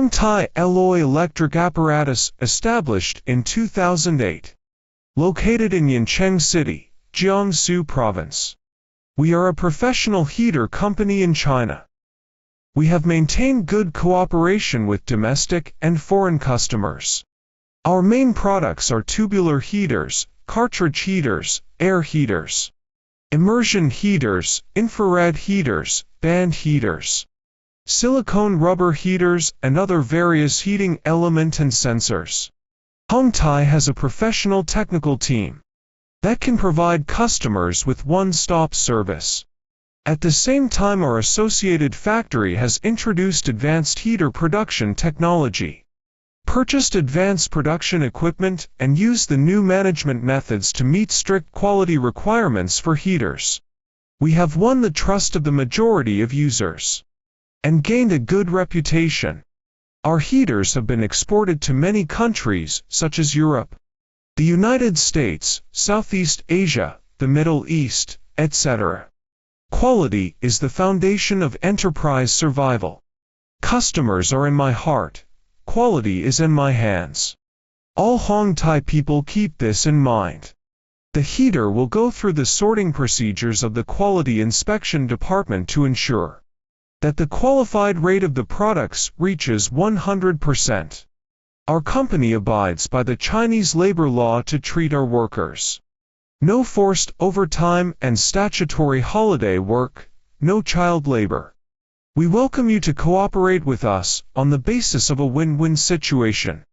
Hongtai Alloy Electric Apparatus, established in 2008. Located in Yancheng City, Jiangsu Province. We are a professional heater company in China. We have maintained good cooperation with domestic and foreign customers. Our main products are tubular heaters, cartridge heaters, air heaters, immersion heaters, infrared heaters, band heaters, silicone rubber heaters, and other various heating element and sensors. Hongtai has a professional technical team that can provide customers with one-stop service. At the same time, our associated factory has introduced advanced heater production technology, purchased advanced production equipment, and used the new management methods to meet strict quality requirements for heaters. We have won the trust of the majority of users and gained a good reputation. Our heaters have been exported to many countries, such as Europe, the United States, Southeast Asia, the Middle East, etc. Quality is the foundation of enterprise survival. Customers are in my heart. Quality is in my hands. All Hongtai people keep this in mind. The heater will go through the sorting procedures of the quality inspection department to ensure that the qualified rate of the products reaches 100%. Our company abides by the Chinese labor law to treat our workers. No forced overtime and statutory holiday work, no child labor. We welcome you to cooperate with us on the basis of a win-win situation.